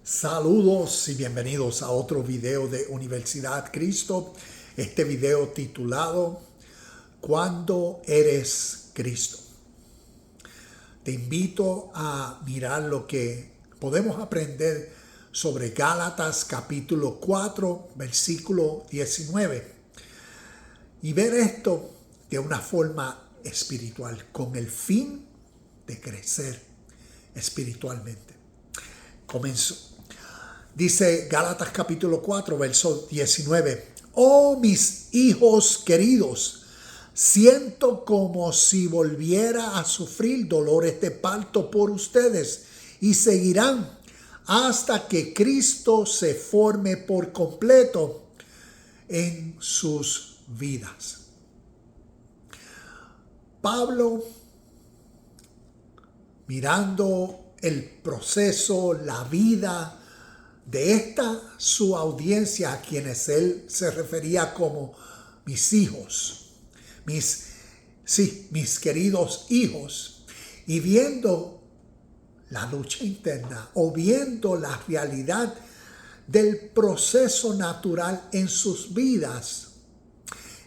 Saludos y bienvenidos a otro video de Universidad Cristo. Este video titulado ¿Cuándo eres Cristo? Te invito a mirar lo que podemos aprender sobre Gálatas capítulo 4, versículo 19. Y ver esto de una forma espiritual, con el fin de crecer espiritualmente. Comenzó. Dice Gálatas capítulo 4, verso 19. Oh, mis hijos queridos, siento como si volviera a sufrir dolores de parto por ustedes y seguirán hasta que Cristo se forme por completo en sus vidas. Pablo, mirando el proceso, la vida de esta su audiencia, a quienes él se refería como mis hijos, mis queridos hijos, y viendo la lucha interna o viendo la realidad del proceso natural en sus vidas,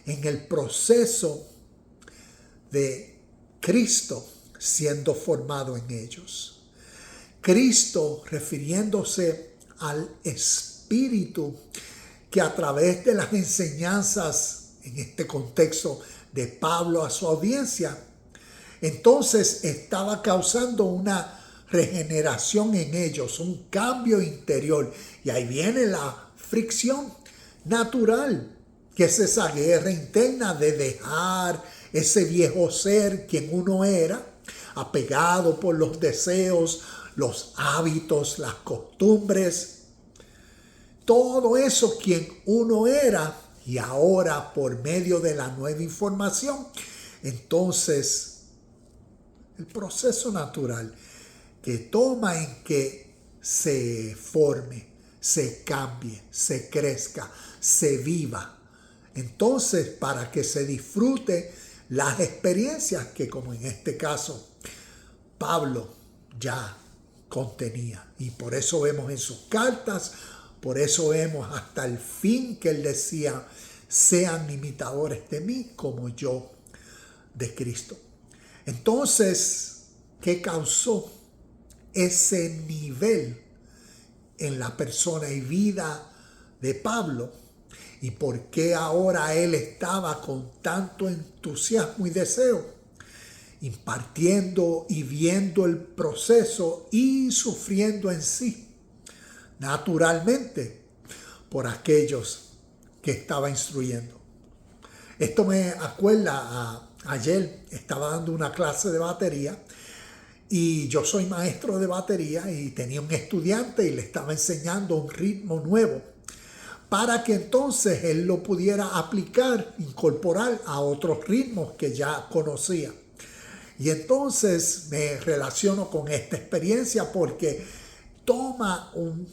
en el proceso de Cristo siendo formado en ellos. Cristo refiriéndose al Espíritu que a través de las enseñanzas en este contexto de Pablo a su audiencia, entonces estaba causando una regeneración en ellos, un cambio interior. Y ahí viene la fricción natural, que es esa guerra interna de dejar ese viejo ser, quien uno era, apegado por los deseos, los hábitos, las costumbres, todo eso quien uno era, y ahora por medio de la nueva información, entonces el proceso natural que toma en que se forme, se cambie, se crezca, se viva. Entonces, para que se disfrute las experiencias que, como en este caso, Pablo ya contenía. Y por eso vemos en sus cartas, por eso vemos hasta el fin que él decía: sean imitadores de mí como yo de Cristo. Entonces, ¿qué causó ese nivel en la persona y vida de Pablo? ¿Y por qué ahora él estaba con tanto entusiasmo y deseo, impartiendo y viendo el proceso y sufriendo en sí, naturalmente, por aquellos que estaba instruyendo? Esto me acuerda ayer estaba dando una clase de batería y yo soy maestro de batería y tenía un estudiante y le estaba enseñando un ritmo nuevo para que entonces él lo pudiera aplicar, incorporar a otros ritmos que ya conocía. Y entonces me relaciono con esta experiencia porque toma un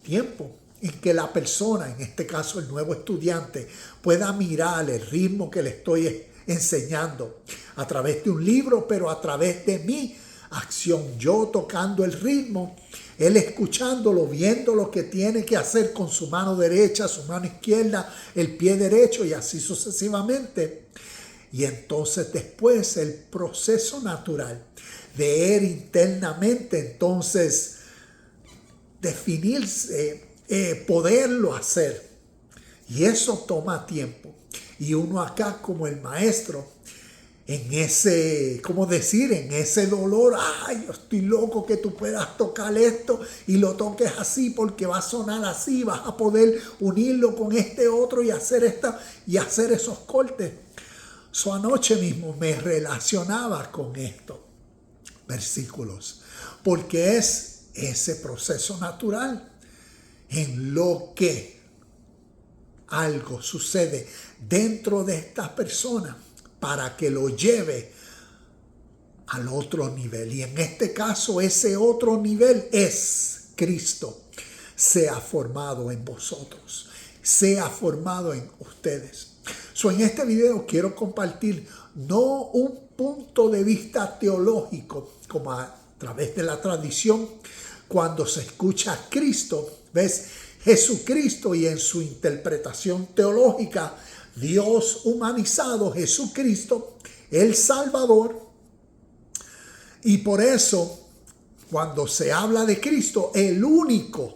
tiempo en que la persona, en este caso el nuevo estudiante, pueda mirar el ritmo que le estoy enseñando a través de un libro, pero a través de mi acción, yo tocando el ritmo, él escuchándolo, viendo lo que tiene que hacer con su mano derecha, su mano izquierda, el pie derecho y así sucesivamente. Y entonces después el proceso natural de él internamente, entonces definirse, poderlo hacer. Y eso toma tiempo. Y uno acá como el maestro, en ese, ¿cómo decir? En ese dolor, ay, yo estoy loco que tú puedas tocar esto y lo toques así porque va a sonar así, vas a poder unirlo con este otro y hacer esos cortes. Anoche mismo me relacionaba con estos versículos porque es ese proceso natural en lo que algo sucede dentro de esta persona para que lo lleve al otro nivel. Y en este caso, ese otro nivel es Cristo. Sea formado en vosotros, sea formado en ustedes. En este video quiero compartir no un punto de vista teológico, como a través de la tradición, cuando se escucha a Cristo, ¿ves? Jesucristo, y en su interpretación teológica, Dios humanizado, Jesucristo, el Salvador. Y por eso, cuando se habla de Cristo, el único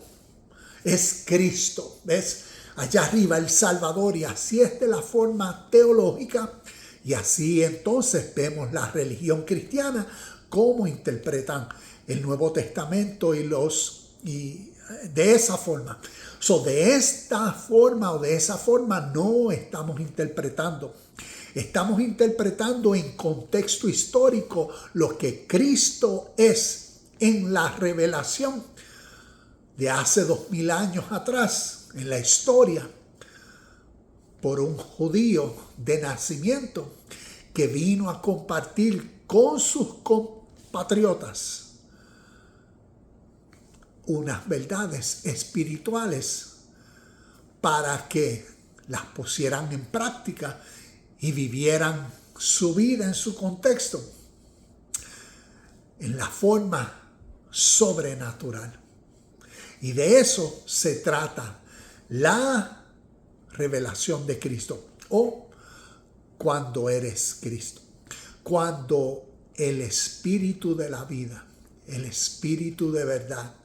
es Cristo, ¿ves? Allá arriba el Salvador, y así es de la forma teológica. Y así entonces vemos la religión cristiana, cómo interpretan el Nuevo Testamento y de esa forma. De esta forma o de esa forma no estamos interpretando. Estamos interpretando en contexto histórico lo que Cristo es en la revelación de hace 2000 años atrás, en la historia, por un judío de nacimiento que vino a compartir con sus compatriotas unas verdades espirituales para que las pusieran en práctica y vivieran su vida en su contexto, en la forma sobrenatural. Y de eso se trata la revelación de Cristo, o cuando eres Cristo, cuando el espíritu de la vida, el espíritu de verdad,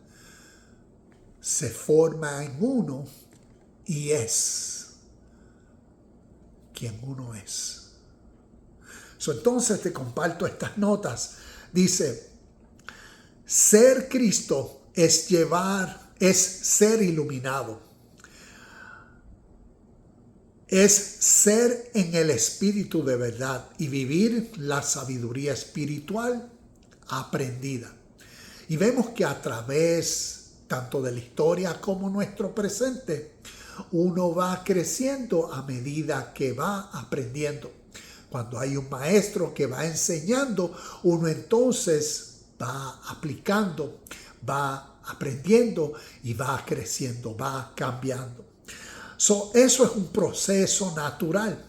se forma en uno y es quien uno es. Entonces te comparto estas notas. Dice, ser Cristo es ser iluminado. Es ser en el espíritu de verdad y vivir la sabiduría espiritual aprendida. Y vemos que a través tanto de la historia como nuestro presente, uno va creciendo a medida que va aprendiendo. Cuando hay un maestro que va enseñando, uno entonces va aplicando, va aprendiendo y va creciendo, va cambiando. Eso es un proceso natural.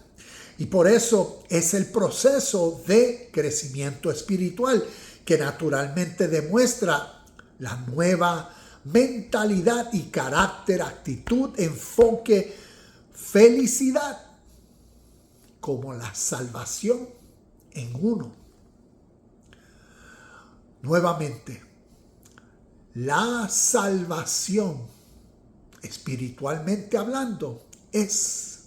Y por eso es el proceso de crecimiento espiritual que naturalmente demuestra la nueva mentalidad y carácter, actitud, enfoque, felicidad, como la salvación en uno. Nuevamente, la salvación, espiritualmente hablando, es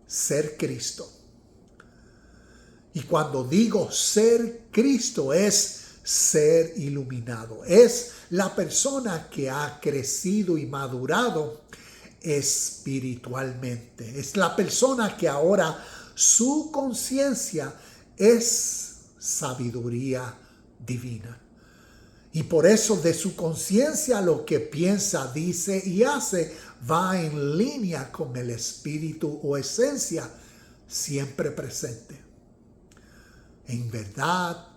ser Cristo. Y cuando digo ser Cristo, es ser iluminado. Es la persona que ha crecido y madurado espiritualmente. Es la persona que ahora su conciencia es sabiduría divina. Y por eso de su conciencia lo que piensa, dice y hace va en línea con el espíritu o esencia siempre presente. En verdad,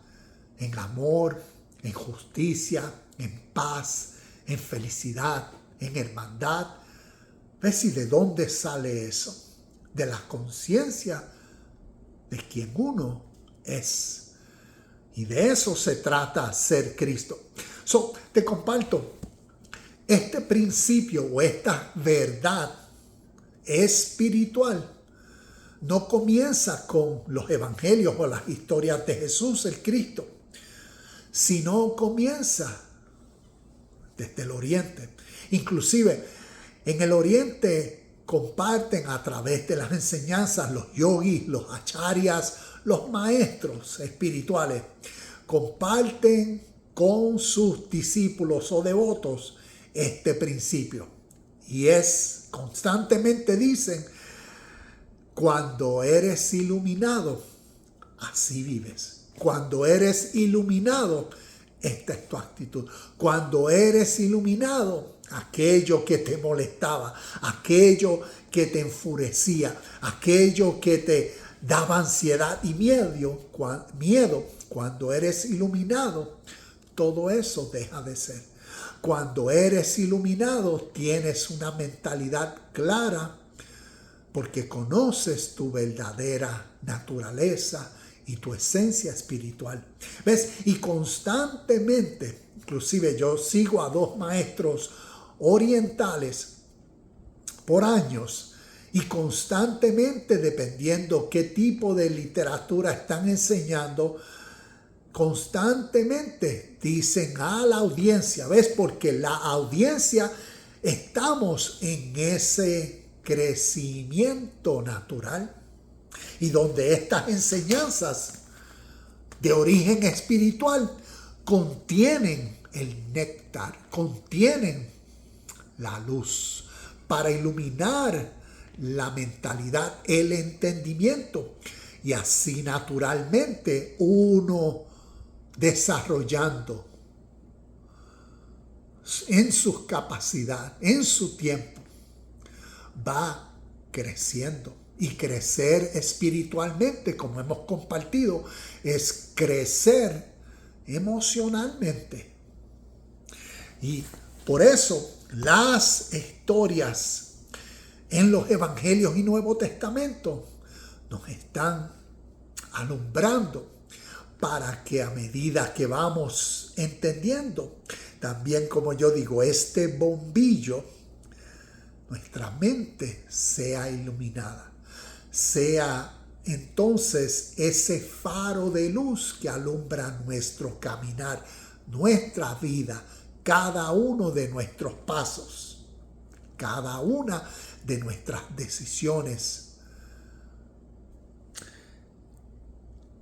en amor, en justicia, en paz, en felicidad, en hermandad. ¿Ves? ¿Y de dónde sale eso? De la conciencia de quien uno es. Y de eso se trata ser Cristo. Te comparto este principio o esta verdad espiritual. No comienza con los evangelios o las historias de Jesús, el Cristo, sino comienza desde el oriente. Inclusive en el oriente comparten a través de las enseñanzas los yogis, los acharyas, los maestros espirituales, comparten con sus discípulos o devotos este principio. Y constantemente dicen, cuando eres iluminado, así vives. Cuando eres iluminado, esta es tu actitud. Cuando eres iluminado, aquello que te molestaba, aquello que te enfurecía, aquello que te daba ansiedad y miedo, cuando eres iluminado, todo eso deja de ser. Cuando eres iluminado, tienes una mentalidad clara porque conoces tu verdadera naturaleza y tu esencia espiritual. ¿Ves? Y constantemente, inclusive yo sigo a 2 maestros orientales por años y constantemente, dependiendo qué tipo de literatura están enseñando, constantemente dicen a la audiencia, ¿ves? Porque la audiencia estamos en ese crecimiento natural y donde estas enseñanzas de origen espiritual contienen el néctar, contienen la luz para iluminar la mentalidad, el entendimiento, y así naturalmente uno desarrollando en su capacidad, en su tiempo, va creciendo. Y crecer espiritualmente, como hemos compartido, es crecer emocionalmente. Y por eso las historias en los Evangelios y Nuevo Testamento nos están alumbrando para que a medida que vamos entendiendo, también como yo digo, este bombillo, nuestra mente sea iluminada. Sea entonces ese faro de luz que alumbra nuestro caminar, nuestra vida, cada uno de nuestros pasos, cada una de nuestras decisiones.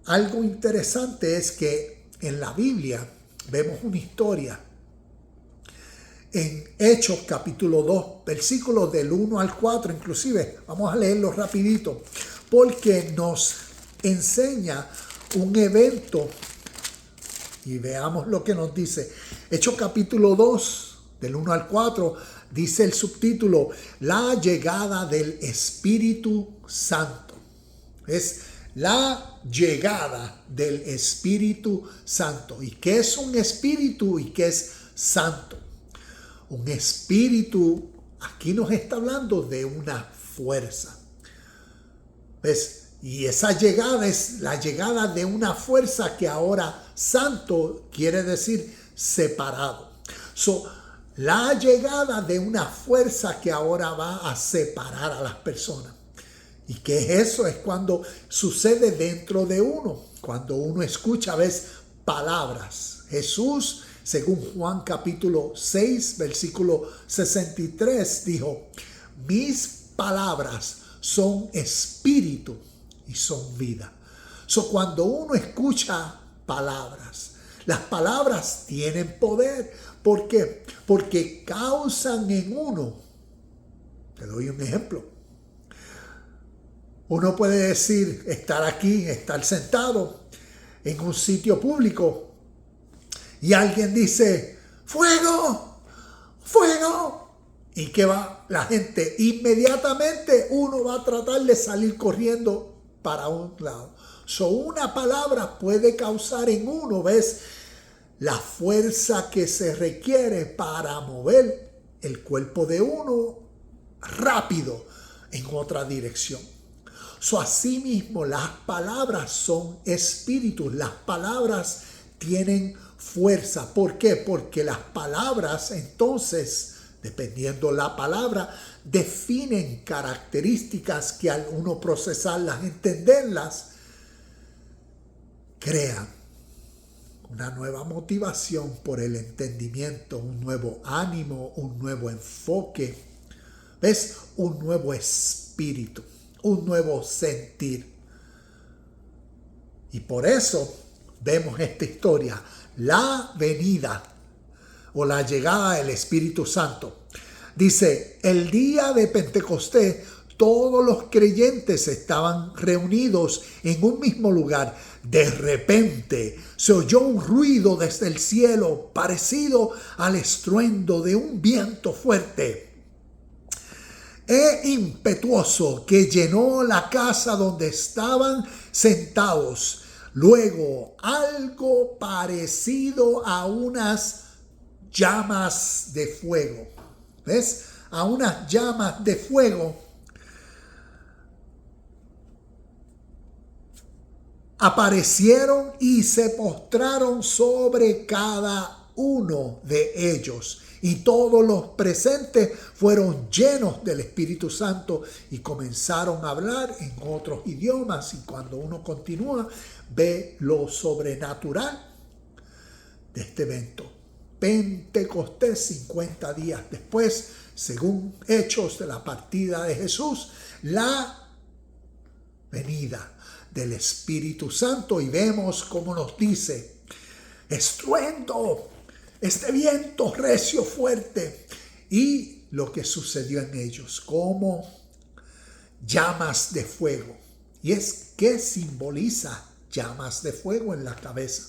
Algo interesante es que en la Biblia vemos una historia en Hechos capítulo 2, versículos del 1 al 4 inclusive. Vamos a leerlo rapidito, porque nos enseña un evento y veamos lo que nos dice. Hechos capítulo 2, del 1 al 4, dice el subtítulo: La llegada del Espíritu Santo. Es la llegada del Espíritu Santo. ¿Y qué es un espíritu y qué es santo? Un espíritu, aquí nos está hablando de una fuerza. ¿Ves? Y esa llegada es la llegada de una fuerza que ahora santo quiere decir separado. La llegada de una fuerza que ahora va a separar a las personas. ¿Y qué es eso? Es cuando sucede dentro de uno. Cuando uno escucha, ves, palabras. Jesús, según Juan capítulo 6, versículo 63, dijo: mis palabras son espíritu y son vida. Cuando uno escucha palabras, las palabras tienen poder. ¿Por qué? Porque causan en uno. Te doy un ejemplo. Uno puede decir, estar aquí, estar sentado en un sitio público y alguien dice: ¡fuego! ¡Fuego! ¿Y qué va? La gente inmediatamente uno va a tratar de salir corriendo para un lado. Una palabra puede causar en uno, ¿ves?, la fuerza que se requiere para mover el cuerpo de uno rápido en otra dirección. Asimismo, las palabras son espíritus. Las palabras tienen fuerza. ¿Por qué? Porque las palabras, entonces, dependiendo la palabra, definen características que al uno procesarlas, entenderlas, crean una nueva motivación por el entendimiento, un nuevo ánimo, un nuevo enfoque. ¿Ves? Un nuevo espíritu, un nuevo sentir. Y por eso vemos esta historia, la venida o la llegada del Espíritu Santo. Dice: el día de Pentecostés, todos los creyentes estaban reunidos en un mismo lugar. De repente se oyó un ruido desde el cielo parecido al estruendo de un viento fuerte e impetuoso que llenó la casa donde estaban sentados. Luego algo parecido a unas llamas de fuego. ¿Ves? A unas llamas de fuego aparecieron y se postraron sobre cada uno de ellos. Y todos los presentes fueron llenos del Espíritu Santo y comenzaron a hablar en otros idiomas. Y cuando uno continúa, ve lo sobrenatural de este evento. Pentecostés, 50 días después, según Hechos de la partida de Jesús, la venida del Espíritu Santo. Y vemos cómo nos dice: estruendo, este viento recio fuerte, y lo que sucedió en ellos, como llamas de fuego. Y es que simboliza llamas de fuego en la cabeza.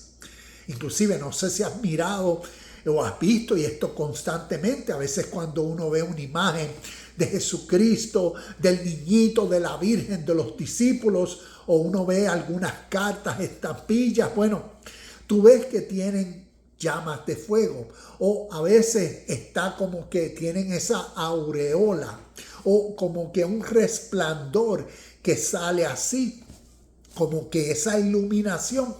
Inclusive, no sé si has mirado o has visto, y esto constantemente, a veces cuando uno ve una imagen de Jesucristo, del niñito, de la Virgen, de los discípulos, o uno ve algunas cartas, estampillas, bueno, tú ves que tienen llamas de fuego, o a veces está como que tienen esa aureola, o como que un resplandor que sale así, como que esa iluminación.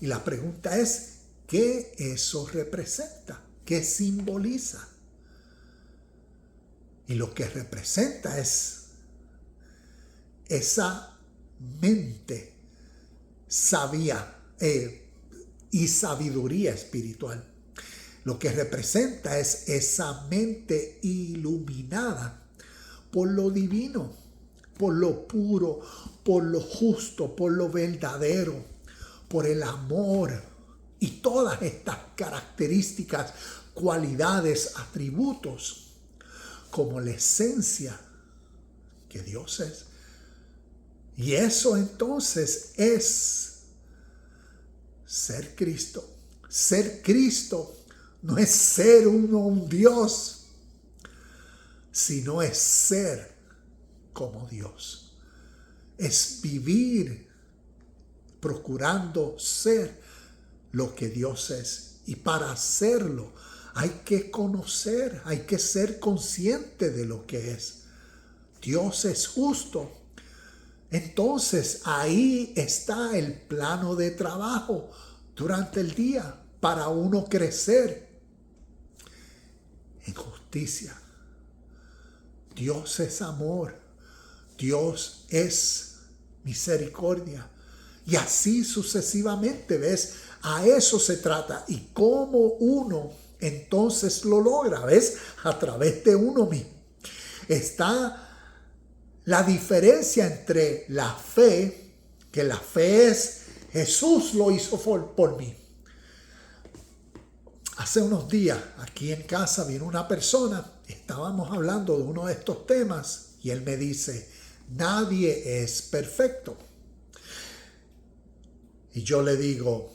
Y la pregunta es, ¿qué eso representa? ¿Qué simboliza? Y lo que representa es esa mente sabia y sabiduría espiritual. Lo que representa es esa mente iluminada por lo divino, por lo puro, por lo justo, por lo verdadero, por el amor y todas estas características, cualidades, atributos, como la esencia que Dios es. Y eso entonces es ser Cristo. Ser Cristo no es ser uno un Dios, sino es ser como Dios. Es vivir procurando ser lo que Dios es. Y para hacerlo hay que conocer, hay que ser consciente de lo que es. Dios es justo. Entonces ahí está el plano de trabajo durante el día para uno crecer en justicia. Dios es amor. Dios es misericordia. Y así sucesivamente, ¿ves? A eso se trata. Y cómo uno entonces lo logra, ¿ves? A través de uno mismo. Está la diferencia entre la fe, que la fe es Jesús lo hizo por mí. Hace unos días aquí en casa vino una persona, estábamos hablando de uno de estos temas y él me dice, nadie es perfecto. Y yo le digo,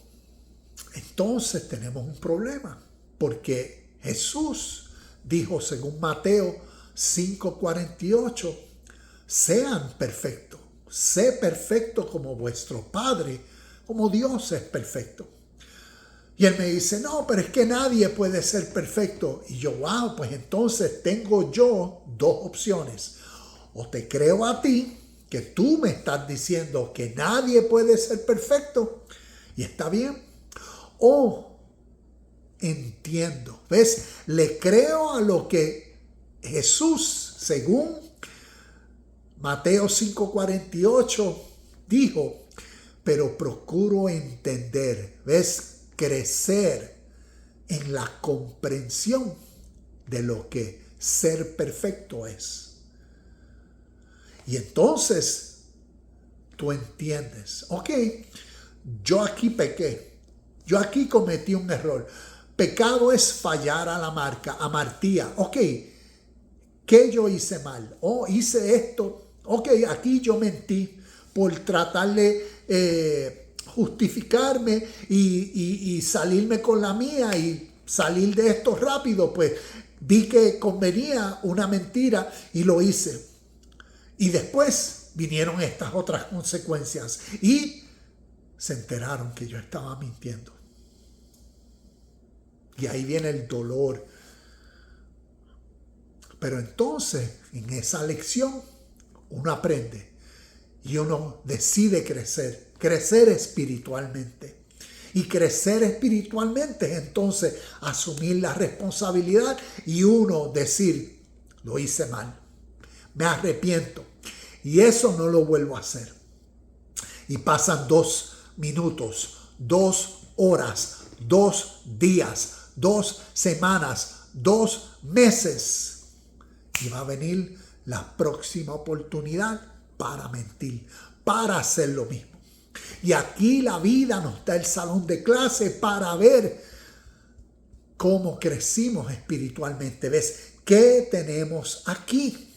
entonces tenemos un problema, porque Jesús dijo según Mateo 5:48, sean perfectos, sé perfecto como vuestro Padre, como Dios es perfecto. Y él me dice, no, pero es que nadie puede ser perfecto. Y yo, wow, pues entonces tengo yo dos opciones. O te creo a ti, que tú me estás diciendo que nadie puede ser perfecto, y está bien. O entiendo, ¿ves? Le creo a lo que Jesús, según Mateo 5:48, dijo, pero procuro entender, ¿ves? Crecer en la comprensión de lo que ser perfecto es. Y entonces tú entiendes, ok, yo aquí pequé, yo aquí cometí un error. Pecado es fallar a la marca, amartía. Ok, ¿qué yo hice mal? Oh, hice esto. Ok, aquí yo mentí por tratar de justificarme y salirme con la mía y salir de esto rápido. Pues vi que convenía una mentira y lo hice. Y después vinieron estas otras consecuencias y se enteraron que yo estaba mintiendo. Y ahí viene el dolor. Pero entonces, en esa lección, uno aprende. y uno decide crecer espiritualmente. Y crecer espiritualmente es entonces asumir la responsabilidad y uno decir, lo hice mal, me arrepiento y eso no lo vuelvo a hacer. Y pasan 2 minutos, 2 horas, 2 días, 2 semanas, 2 meses. Y va a venir la próxima oportunidad para mentir, para hacer lo mismo. Y aquí la vida nos da el salón de clase para ver cómo crecimos espiritualmente. ¿Ves? ¿Qué tenemos aquí?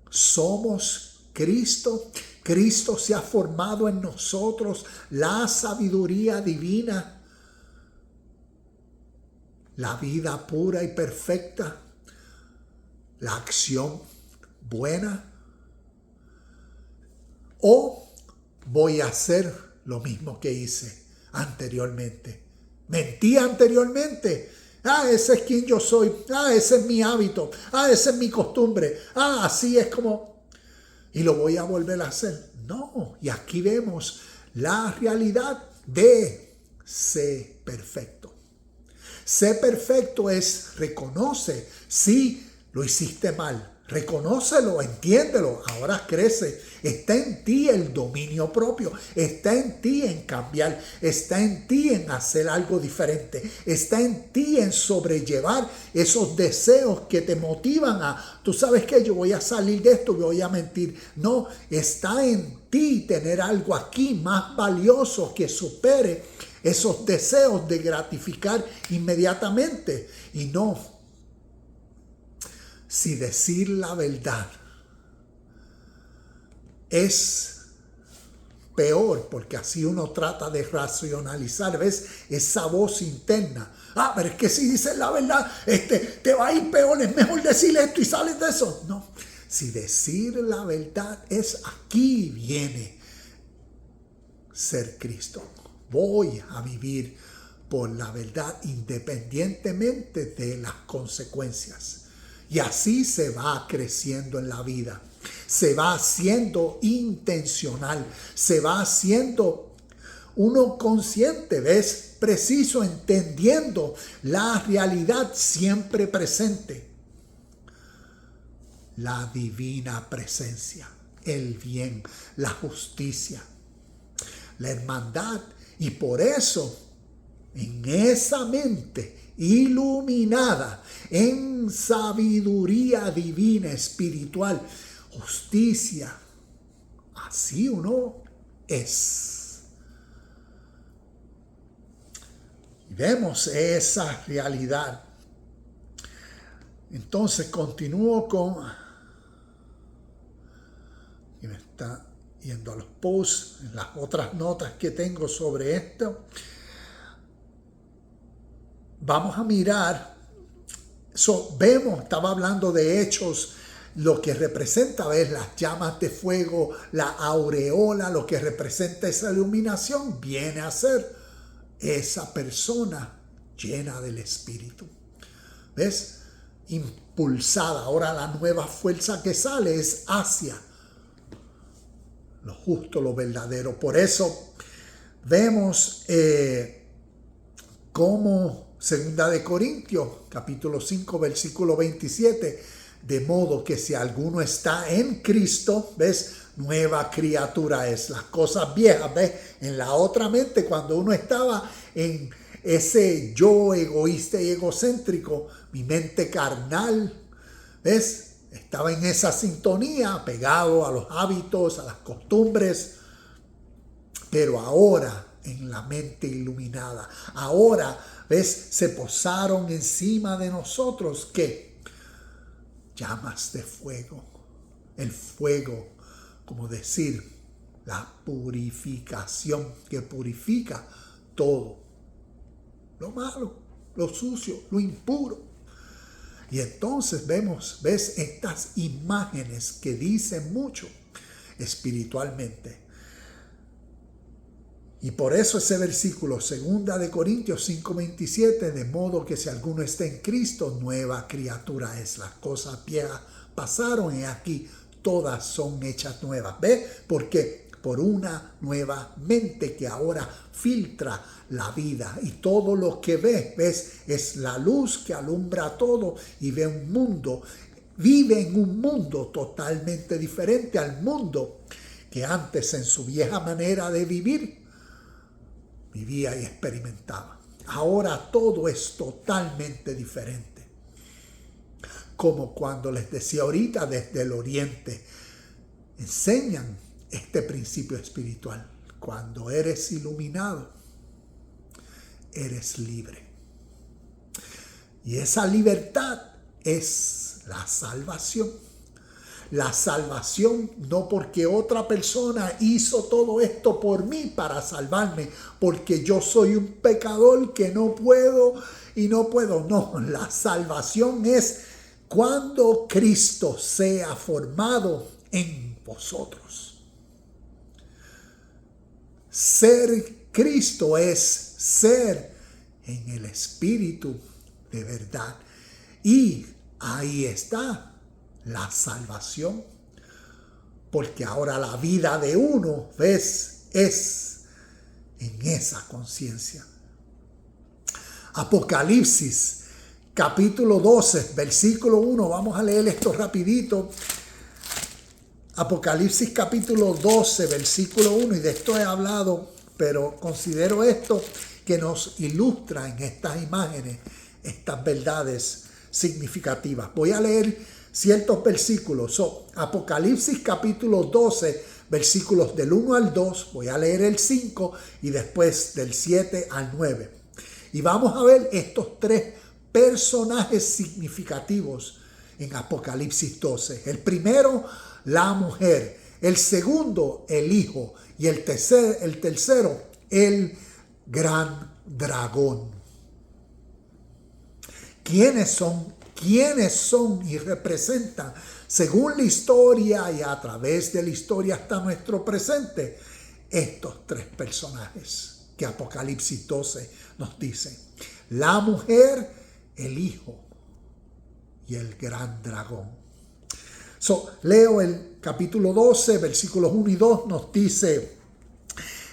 Somos Cristo. Cristo se ha formado en nosotros la sabiduría divina, la vida pura y perfecta, la acción buena. ¿O voy a hacer lo mismo que hice anteriormente? Mentí anteriormente. Ese es quien yo soy. Ese es mi hábito. Esa es mi costumbre. Así es como... Y lo voy a volver a hacer. No. Y aquí vemos la realidad de ser perfecto. Ser perfecto es reconoce si lo hiciste mal. Reconócelo, entiéndelo, ahora crece. Está en ti el dominio propio, está en ti en cambiar, está en ti en hacer algo diferente, está en ti en sobrellevar esos deseos que te motivan a, tú sabes que yo voy a salir de esto, voy a mentir. No, está en ti tener algo aquí más valioso que supere esos deseos de gratificar inmediatamente. Y no. Si decir la verdad es peor, porque así uno trata de racionalizar, ¿ves? Esa voz interna. Pero es que si dices la verdad, te va a ir peor, es mejor decir esto y sales de eso. No, si decir la verdad es aquí viene ser Cristo. Voy a vivir por la verdad independientemente de las consecuencias. Y así se va creciendo en la vida. Se va haciendo intencional. Se va haciendo uno consciente, ¿ves? Preciso, entendiendo la realidad siempre presente. La divina presencia, el bien, la justicia, la hermandad. Y por eso, en esa mente iluminada en sabiduría divina, espiritual, justicia, así uno es. Y vemos esa realidad. Entonces continúo con, y me está yendo a los posts, en las otras notas que tengo sobre esto. Vamos a mirar, vemos, estaba hablando de Hechos, lo que representa, ¿ves? Las llamas de fuego, la aureola, lo que representa esa iluminación, viene a ser esa persona llena del Espíritu. ¿Ves? Impulsada. Ahora la nueva fuerza que sale es hacia lo justo, lo verdadero. Por eso vemos cómo... Segunda de Corintios, capítulo 5, versículo 27, de modo que si alguno está en Cristo, ¿ves? Nueva criatura es. Las cosas viejas, ¿ves? En la otra mente, cuando uno estaba en ese yo egoísta y egocéntrico, mi mente carnal, ¿ves? Estaba en esa sintonía, pegado a los hábitos, a las costumbres, pero ahora en la mente iluminada, ahora, ¿ves? Se posaron encima de nosotros, ¿qué? Llamas de fuego. El fuego, como decir, la purificación que purifica todo. Lo malo, lo sucio, lo impuro. Y entonces vemos, ¿ves? Estas imágenes que dicen mucho espiritualmente. Y por eso ese versículo, 2 de Corintios 5:27, de modo que si alguno está en Cristo, nueva criatura es. Las cosas viejas pasaron y aquí todas son hechas nuevas. ¿Ves? ¿Por qué? Por una nueva mente que ahora filtra la vida. Y todo lo que ves, es la luz que alumbra todo y ve un mundo. Vive en un mundo totalmente diferente al mundo que antes en su vieja manera de vivir vivía y experimentaba. Ahora todo es totalmente diferente. Como cuando les decía ahorita, desde el oriente enseñan este principio espiritual. Cuando eres iluminado, eres libre. Y esa libertad es la salvación. La salvación no porque otra persona hizo todo esto por mí para salvarme, porque yo soy un pecador que no puedo y no puedo. No, la salvación es cuando Cristo sea formado en vosotros. Ser Cristo es ser en el Espíritu de verdad. Y ahí está la salvación, porque ahora la vida de uno, ¿ves?, es en esa conciencia. Apocalipsis capítulo 12, versículo 1, vamos a leer esto rapidito. Apocalipsis capítulo 12, versículo 1, y de esto he hablado, pero considero esto que nos ilustra en estas imágenes, estas verdades significativas. Voy a leer ciertos versículos. Apocalipsis capítulo 12, versículos del 1 al 2, voy a leer el 5 y después del 7 al 9. Y vamos a ver estos tres personajes significativos en Apocalipsis 12. El primero, la mujer. El segundo, el hijo. Y el tercero, el gran dragón. ¿Quiénes son y representan, según la historia y a través de la historia hasta nuestro presente, estos tres personajes que Apocalipsis 12 nos dice? La mujer, el hijo y el gran dragón. Leo el capítulo 12, versículos 1 y 2, nos dice: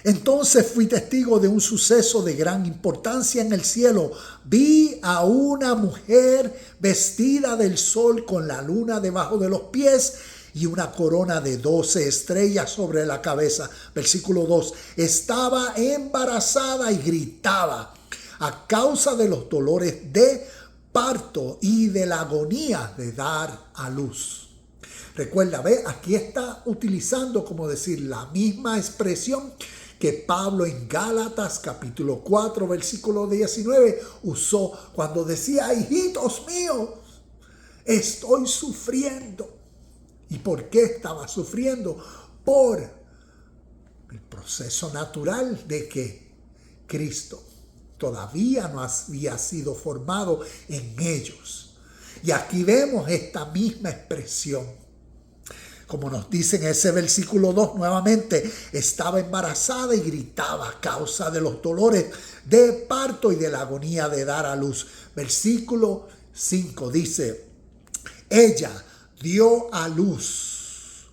entonces fui testigo de un suceso de gran importancia en el cielo. Vi a una mujer vestida del sol con la luna debajo de los pies y una corona de 12 estrellas sobre la cabeza. Versículo 2. Estaba embarazada y gritaba a causa de los dolores de parto y de la agonía de dar a luz. Recuerda, ve, aquí está utilizando, como decir, la misma expresión que Pablo en Gálatas capítulo 4 versículo 19 usó cuando decía: hijitos míos, estoy sufriendo. ¿Y por qué estaba sufriendo? Por el proceso natural de que Cristo todavía no había sido formado en ellos. Y aquí vemos esta misma expresión. Como nos dice en ese versículo 2 nuevamente, estaba embarazada y gritaba a causa de los dolores de parto y de la agonía de dar a luz. Versículo 5 dice: ella dio a luz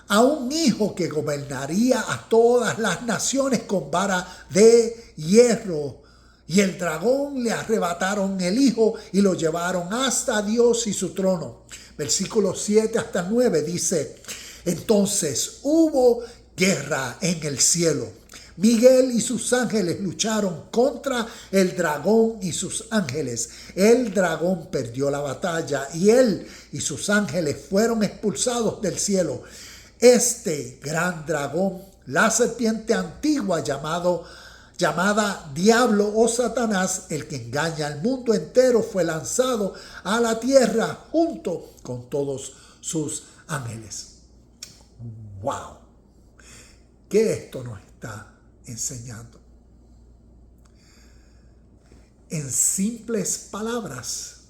a un hijo que gobernaría a todas las naciones con vara de hierro. Y el dragón le arrebataron el hijo y lo llevaron hasta Dios y su trono. Versículo 7 hasta 9 dice: entonces hubo guerra en el cielo. Miguel y sus ángeles lucharon contra el dragón y sus ángeles. El dragón perdió la batalla y él y sus ángeles fueron expulsados del cielo. Este gran dragón, la serpiente antigua llamada Diablo o Satanás, el que engaña al mundo entero, fue lanzado a la tierra junto con todos sus ángeles. ¡Wow! ¿Qué esto nos está enseñando? En simples palabras,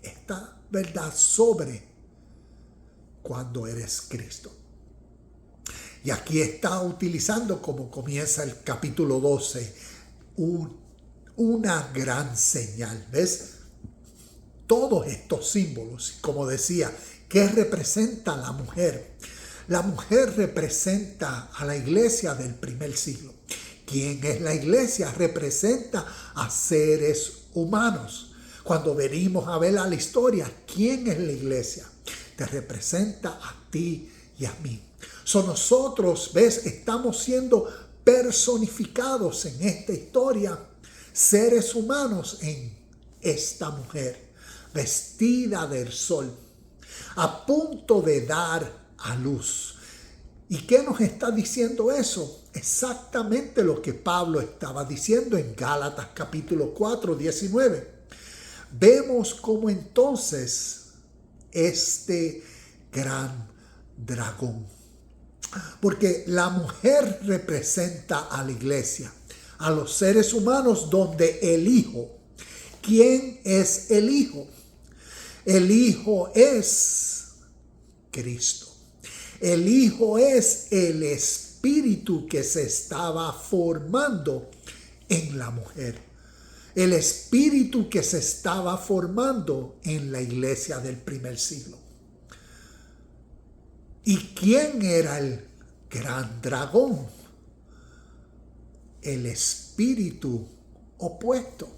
esta verdad sobre cuando eres Cristo. Y aquí está utilizando, como comienza el capítulo 12, una gran señal. ¿Ves? Todos estos símbolos, como decía, ¿Qué representa la mujer? La mujer representa a la iglesia del primer siglo. ¿Quién es la iglesia? Representa a seres humanos. Cuando venimos a ver la historia, ¿quién es la iglesia? Te representa a ti y a mí. Nosotros, ¿ves? Estamos siendo personificados en esta historia, seres humanos en esta mujer, vestida del sol, a punto de dar a luz. ¿Y qué nos está diciendo eso? Exactamente lo que Pablo estaba diciendo en Gálatas capítulo 4, 19. Vemos cómo entonces este gran dragón, porque la mujer representa a la iglesia, a los seres humanos, donde el Hijo. ¿Quién es el Hijo? El Hijo es Cristo. El Hijo es el espíritu que se estaba formando en la mujer. El espíritu que se estaba formando en la iglesia del primer siglo. ¿Y quién era el gran dragón? El espíritu opuesto.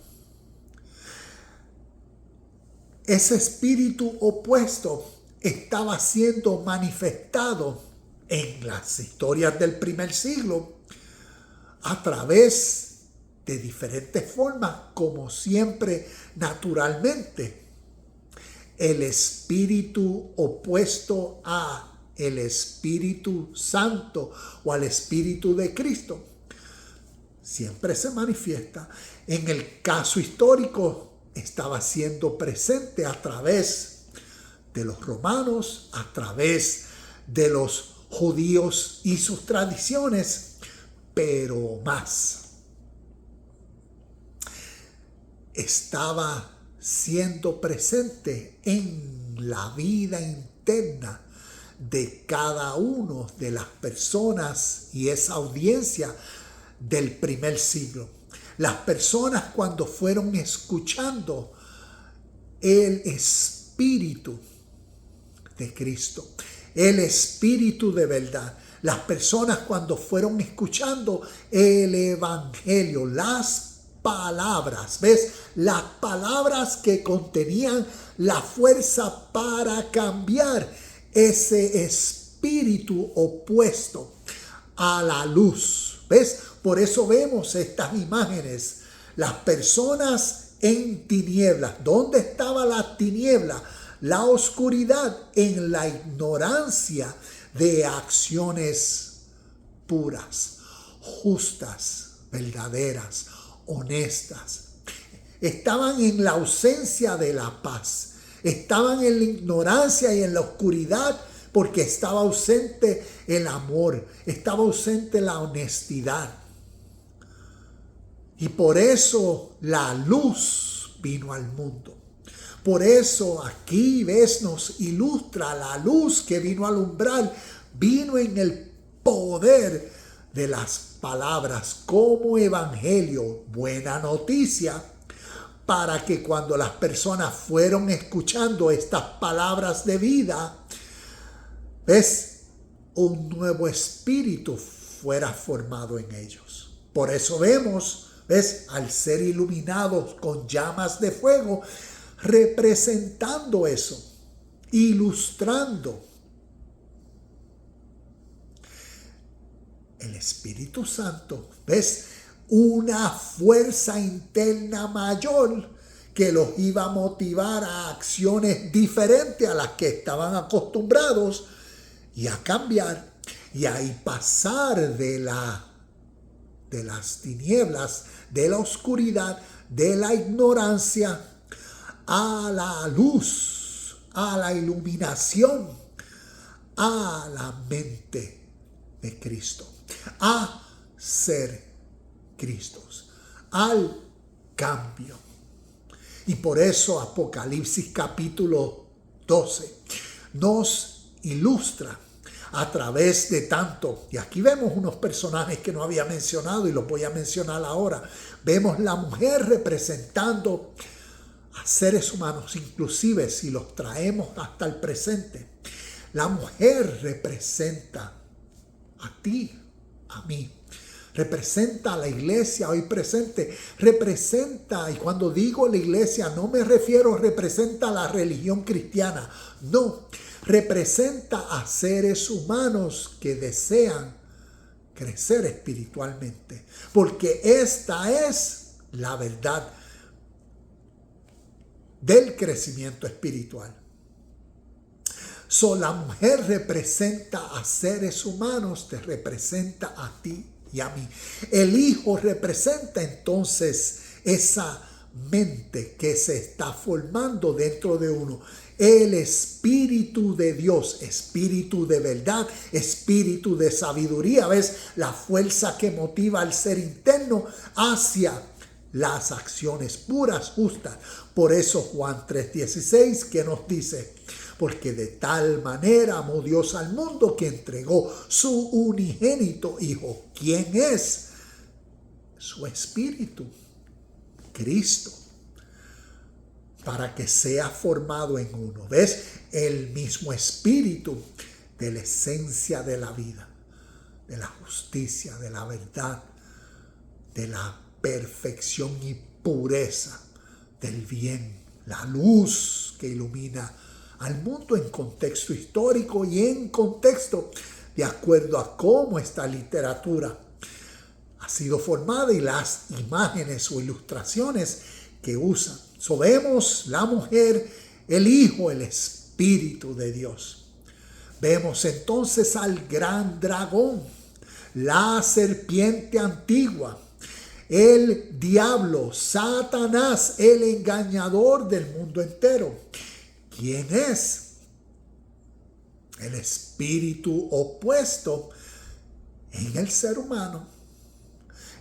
Ese espíritu opuesto estaba siendo manifestado en las historias del primer siglo a través de diferentes formas, como siempre, naturalmente. El espíritu opuesto a el Espíritu Santo o al Espíritu de Cristo siempre se manifiesta. En el caso histórico estaba siendo presente a través de los romanos, a través de los judíos y sus tradiciones, pero más. Estaba siendo presente en la vida interna de cada uno de las personas y esa audiencia del primer siglo. Las personas, cuando fueron escuchando el Espíritu de Cristo, el Espíritu de verdad, las personas cuando fueron escuchando el Evangelio, las palabras, ¿ves? Las palabras que contenían la fuerza para cambiar ese espíritu opuesto a la luz, ¿ves? Por eso vemos estas imágenes. Las personas en tinieblas. ¿Dónde estaba la tiniebla? La oscuridad, en la ignorancia de acciones puras, justas, verdaderas, honestas. Estaban en la ausencia de la paz. Estaban en la ignorancia y en la oscuridad porque estaba ausente el amor, estaba ausente la honestidad. Y por eso la luz vino al mundo. Por eso aquí, ves, nos ilustra la luz que vino a alumbrar, vino en el poder de las palabras como evangelio, buena noticia, para que cuando las personas fueron escuchando estas palabras de vida, ves, un nuevo espíritu fuera formado en ellos. Por eso vemos, ves, al ser iluminados con llamas de fuego, representando eso, ilustrando el Espíritu Santo, ves, una fuerza interna mayor que los iba a motivar a acciones diferentes a las que estaban acostumbrados y a cambiar y a pasar de las tinieblas, de la oscuridad, de la ignorancia a la luz, a la iluminación, a la mente de Cristo, a ser Cristos, al cambio. Y por eso Apocalipsis capítulo 12 nos ilustra a través de tanto, y aquí vemos unos personajes que no había mencionado y los voy a mencionar ahora. Vemos la mujer representando a seres humanos, inclusive si los traemos hasta el presente, la mujer representa a ti, a mí. Representa a la iglesia hoy presente. Representa, y cuando digo la iglesia no me refiero representa a la religión cristiana. No, representa a seres humanos que desean crecer espiritualmente. Porque esta es la verdad del crecimiento espiritual. La mujer representa a seres humanos, te representa a ti y a mí. El hijo representa entonces esa mente que se está formando dentro de uno. El espíritu de Dios, espíritu de verdad, espíritu de sabiduría. ¿Ves? La fuerza que motiva al ser interno hacia las acciones puras, justas. Por eso Juan 3:16 que nos dice: porque de tal manera amó Dios al mundo que entregó su unigénito Hijo. ¿Quién es? Su Espíritu, Cristo, para que sea formado en uno. ¿Ves? El mismo Espíritu de la esencia de la vida, de la justicia, de la verdad, de la perfección y pureza, del bien, la luz que ilumina al mundo en contexto histórico y en contexto de acuerdo a cómo esta literatura ha sido formada y las imágenes o ilustraciones que usan. Vemos la mujer, el hijo, el espíritu de Dios. Vemos entonces al gran dragón, la serpiente antigua, el diablo, Satanás, el engañador del mundo entero. ¿Quién es? El espíritu opuesto en el ser humano.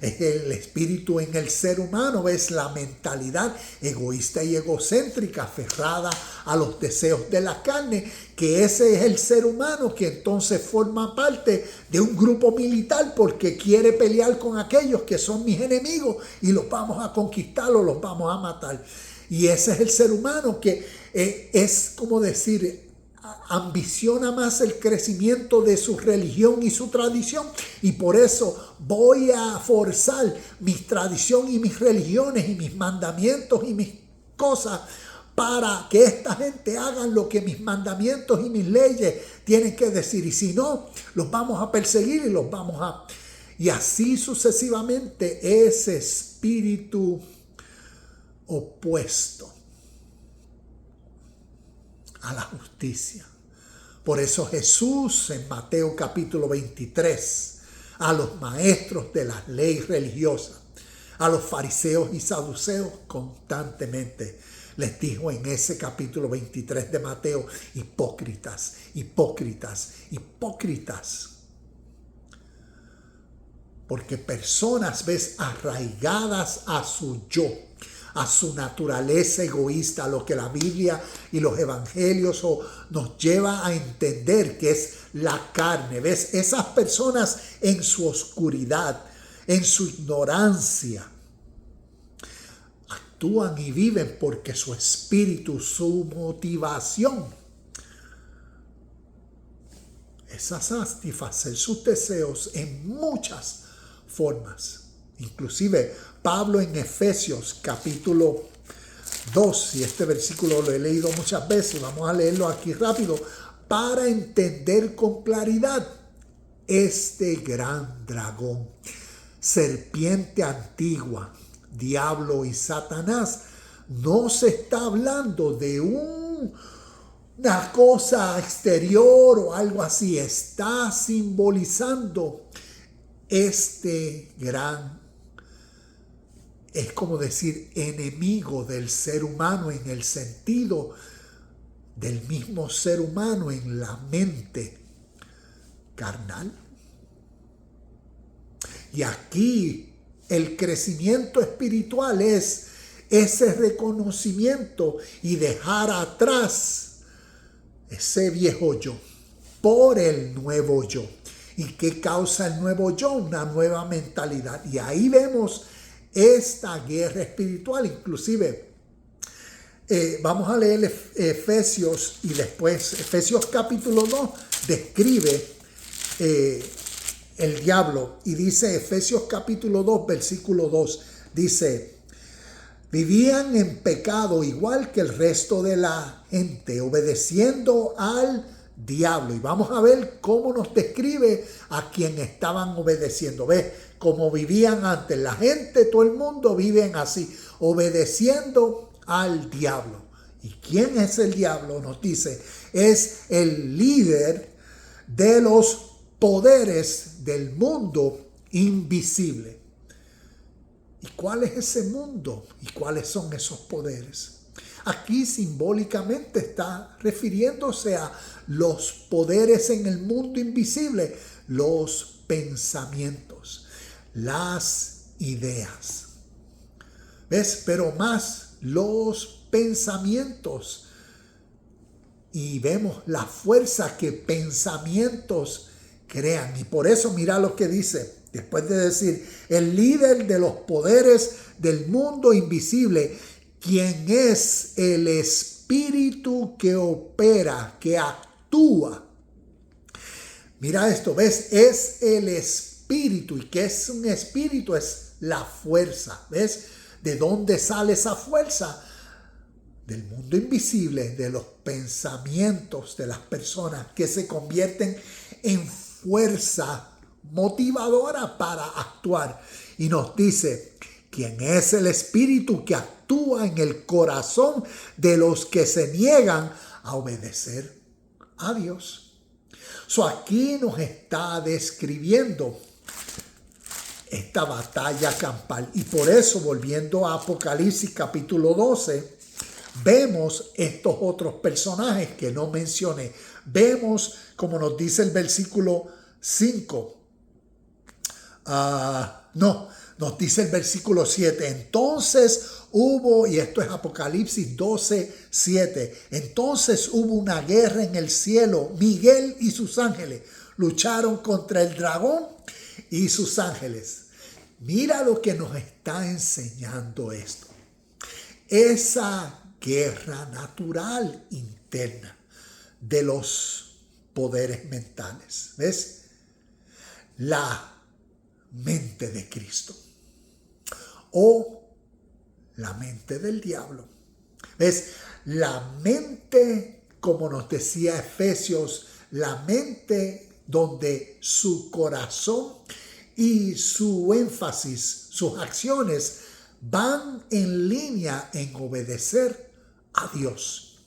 Es el espíritu en el ser humano, es la mentalidad egoísta y egocéntrica, aferrada a los deseos de la carne, que ese es el ser humano que entonces forma parte de un grupo militar porque quiere pelear con aquellos que son mis enemigos y los vamos a conquistar o los vamos a matar. Y ese es el ser humano que es como decir, ambiciona más el crecimiento de su religión y su tradición, y por eso voy a forzar mi tradición y mis religiones y mis mandamientos y mis cosas para que esta gente hagan lo que mis mandamientos y mis leyes tienen que decir, y si no, los vamos a perseguir y los vamos a... Y así sucesivamente, ese espíritu opuesto a la justicia. Por eso Jesús en Mateo capítulo 23 a los maestros de las leyes religiosas, a los fariseos y saduceos, constantemente les dijo en ese capítulo 23 de Mateo: hipócritas, hipócritas, hipócritas. Porque personas, ves, arraigadas a su yo, a su naturaleza egoísta, a lo que la Biblia y los evangelios nos lleva a entender que es la carne. ¿Ves? Esas personas en su oscuridad, en su ignorancia, actúan y viven porque su espíritu, su motivación es a satisfacer sus deseos en muchas formas. Inclusive Pablo en Efesios capítulo 2, y este versículo lo he leído muchas veces, vamos a leerlo aquí rápido para entender con claridad. Este gran dragón, serpiente antigua, diablo y Satanás, no se está hablando de una cosa exterior o algo así, está simbolizando este gran, es como decir, enemigo del ser humano en el sentido del mismo ser humano en la mente carnal. Y aquí el crecimiento espiritual es ese reconocimiento y dejar atrás ese viejo yo por el nuevo yo. ¿Y qué causa el nuevo yo? Una nueva mentalidad. Y ahí vemos esta guerra espiritual. Inclusive Vamos a leer Efesios y después Efesios capítulo 2 describe el diablo y dice Efesios capítulo 2 versículo 2 dice: vivían en pecado igual que el resto de la gente, obedeciendo al diablo. Y vamos a ver cómo nos describe a quien estaban obedeciendo. ¿Ves? Como vivían antes. La gente, todo el mundo viven así, obedeciendo al diablo. ¿Y quién es el diablo? Nos dice, es el líder de los poderes del mundo invisible. ¿Y cuál es ese mundo? ¿Y cuáles son esos poderes? Aquí simbólicamente está refiriéndose a los poderes en el mundo invisible, los pensamientos, las ideas. ¿Ves? Pero más los pensamientos. Y vemos la fuerza que pensamientos crean. Y por eso mira lo que dice, después de decir, el líder de los poderes del mundo invisible, quien es el espíritu que opera, que actúa. Mira esto, ¿ves? Es el espíritu. ¿Y qué es un espíritu? Es la fuerza, ¿ves? ¿De dónde sale esa fuerza? Del mundo invisible, de los pensamientos de las personas que se convierten en fuerza motivadora para actuar. Y nos dice, ¿quién es el espíritu que actúa en el corazón de los que se niegan a obedecer a Dios? Aquí nos está describiendo esta batalla campal. Y por eso, volviendo a Apocalipsis capítulo 12, vemos estos otros personajes que no mencioné. Vemos, como nos dice el versículo 5. Nos dice el versículo 7. Entonces hubo, y esto es Apocalipsis 12, 7. Entonces hubo una guerra en el cielo. Miguel y sus ángeles lucharon contra el dragón y sus ángeles. Mira lo que nos está enseñando esto. Esa guerra natural interna de los poderes mentales. ¿Ves? La mente de Cristo o la mente del diablo. ¿Ves? La mente, como nos decía Efesios, la mente donde su corazón y su énfasis, sus acciones van en línea en obedecer a Dios.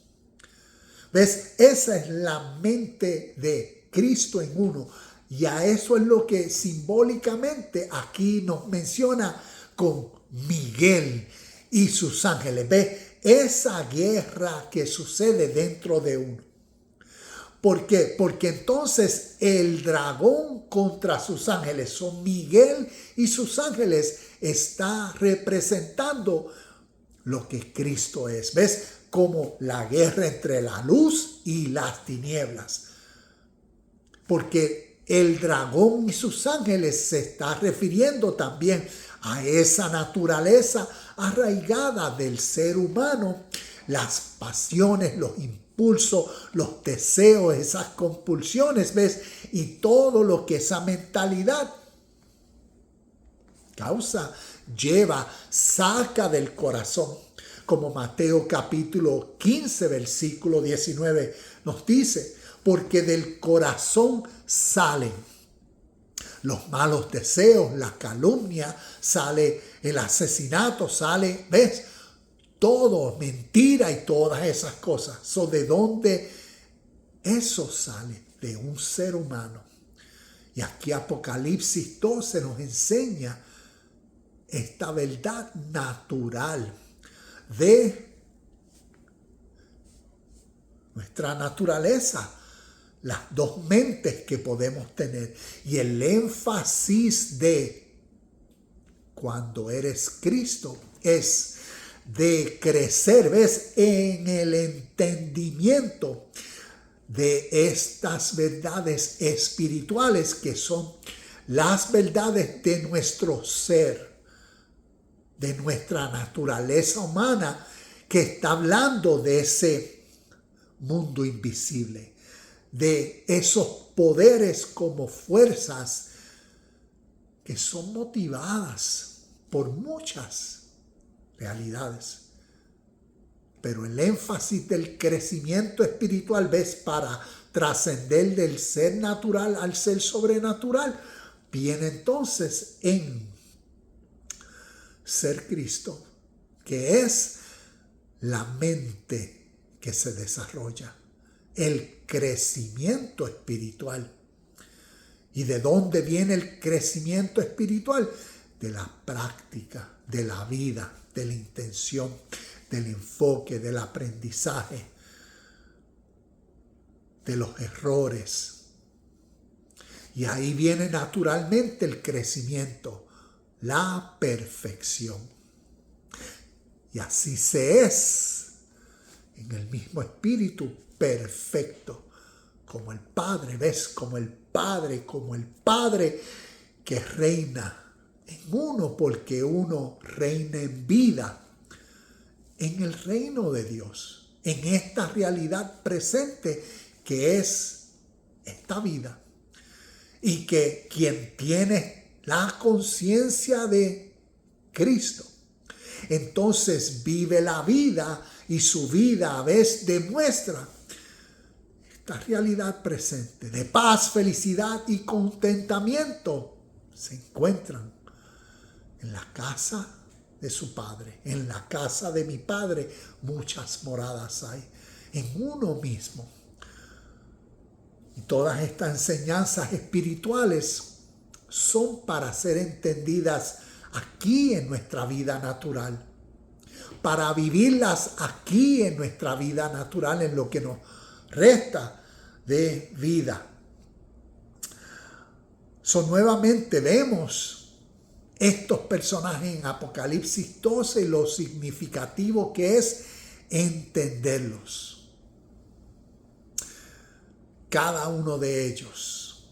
¿Ves? Esa es la mente de Cristo en uno. Y a eso es lo que simbólicamente aquí nos menciona con Miguel y sus ángeles. ¿Ves? Esa guerra que sucede dentro de uno. ¿Por qué? Porque entonces el dragón contra sus ángeles, son Miguel y sus ángeles, está representando lo que Cristo es. ¿Ves? Como la guerra entre la luz y las tinieblas. Porque el dragón y sus ángeles se está refiriendo también a esa naturaleza arraigada del ser humano, las pasiones, los impulsos, los deseos, esas compulsiones, ¿ves? Y todo lo que esa mentalidad causa, lleva, saca del corazón. Como Mateo capítulo 15, versículo 19 nos dice, porque del corazón salen los malos deseos, la calumnia, sale el asesinato, sale, ¿ves? Todo, mentira y todas esas cosas. ¿De dónde eso sale? De un ser humano. Y aquí Apocalipsis 12 nos enseña esta verdad natural de nuestra naturaleza, las dos mentes que podemos tener y el énfasis de cuando eres Cristo es de crecer, ¿ves? En el entendimiento de estas verdades espirituales que son las verdades de nuestro ser, de nuestra naturaleza humana, que está hablando de ese mundo invisible, de esos poderes como fuerzas que son motivadas por muchas realidades. Pero el énfasis del crecimiento espiritual, ¿ves?, para trascender del ser natural al ser sobrenatural, viene entonces en ser Cristo, que es la mente que se desarrolla, el crecimiento espiritual. ¿Y de dónde viene el crecimiento espiritual? De la práctica, de la vida, de la intención, del enfoque, del aprendizaje, de los errores. Y ahí viene naturalmente el crecimiento, la perfección. Y así se es en el mismo espíritu perfecto, como el Padre, ¿ves? Como el Padre que reina en uno, porque uno reina en vida, en el reino de Dios, en esta realidad presente que es esta vida. Y que quien tiene la conciencia de Cristo, entonces vive la vida y su vida a veces demuestra esta realidad presente de paz, felicidad y contentamiento. Se encuentran en la casa de su Padre. En la casa de mi Padre muchas moradas hay. En uno mismo. Y todas estas enseñanzas espirituales son para ser entendidas aquí en nuestra vida natural. Para vivirlas aquí en nuestra vida natural, en lo que nos resta de vida. Nuevamente vemos estos personajes en Apocalipsis 12 y lo significativo que es entenderlos. Cada uno de ellos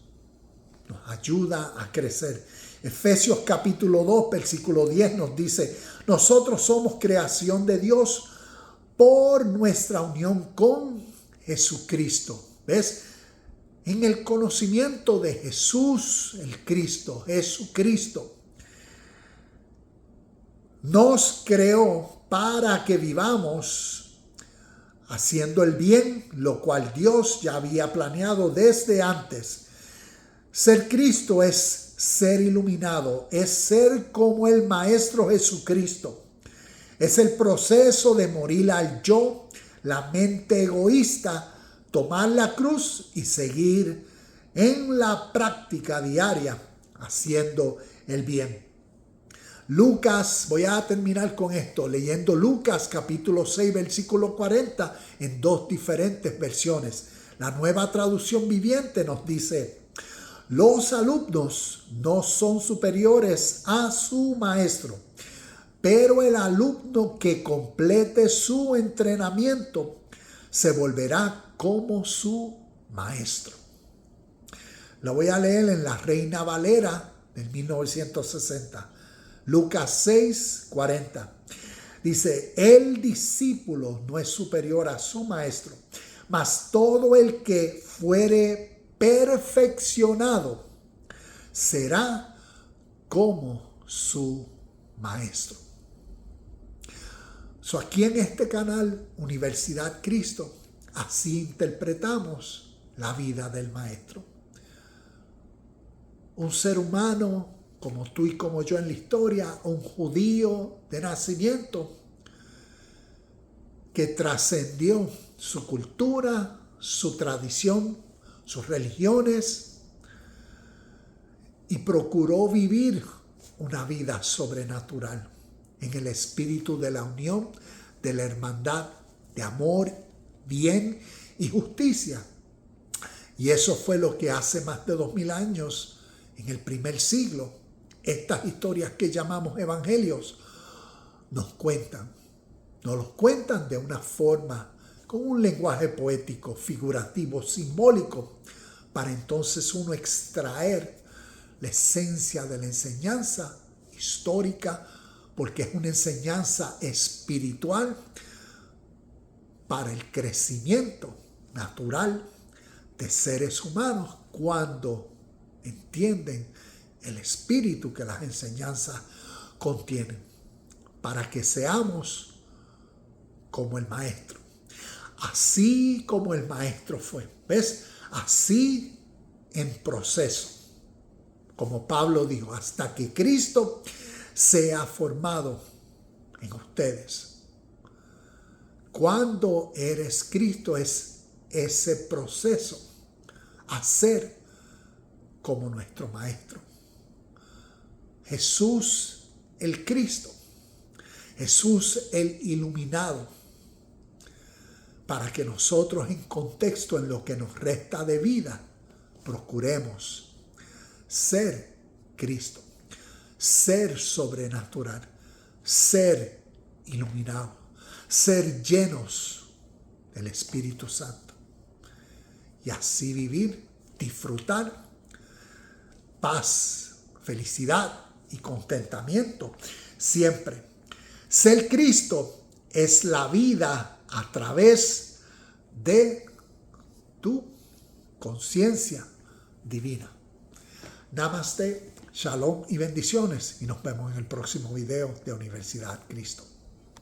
nos ayuda a crecer. Efesios capítulo 2, versículo 10 nos dice: nosotros somos creación de Dios por nuestra unión con Jesucristo. ¿Ves? En el conocimiento de Jesús, el Cristo, Jesucristo, nos creó para que vivamos haciendo el bien, lo cual Dios ya había planeado desde antes. Ser Cristo es ser iluminado, es ser como el Maestro Jesucristo. Es el proceso de morir al yo, la mente egoísta, tomar la cruz y seguir en la práctica diaria haciendo el bien. Lucas, voy a terminar con esto, leyendo Lucas capítulo 6, versículo 40 en dos diferentes versiones. La Nueva Traducción Viviente nos dice: los alumnos no son superiores a su maestro, pero el alumno que complete su entrenamiento se volverá como su maestro. Lo voy a leer en la Reina Valera del 1960. Lucas 6, 40. Dice: el discípulo no es superior a su maestro, mas todo el que fuere perfeccionado será como su maestro. Aquí en este canal Universidad Cristo, así interpretamos la vida del maestro. Un ser humano como tú y como yo en la historia, un judío de nacimiento que trascendió su cultura, su tradición, sus religiones y procuró vivir una vida sobrenatural en el espíritu de la unión, de la hermandad, de amor, bien y justicia. Y eso fue lo que hace más de 2000 años, en el primer siglo, estas historias que llamamos evangelios nos cuentan. Nos los cuentan de una forma, con un lenguaje poético, figurativo, simbólico, para entonces uno extraer la esencia de la enseñanza histórica, porque es una enseñanza espiritual, para el crecimiento natural de seres humanos cuando entienden el espíritu que las enseñanzas contienen, para que seamos como el maestro, así como el maestro fue. ¿Ves? Así en proceso, como Pablo dijo, hasta que Cristo sea formado en ustedes. Cuando eres Cristo es ese proceso, hacer como nuestro maestro. Jesús el Cristo, Jesús el iluminado, para que nosotros en contexto, en lo que nos resta de vida, procuremos ser Cristo, ser sobrenatural, ser iluminado, ser llenos del Espíritu Santo y así vivir, disfrutar paz, felicidad y contentamiento siempre. Ser Cristo es la vida a través de tu conciencia divina. Namaste, shalom y bendiciones, y nos vemos en el próximo video de Universidad Cristo.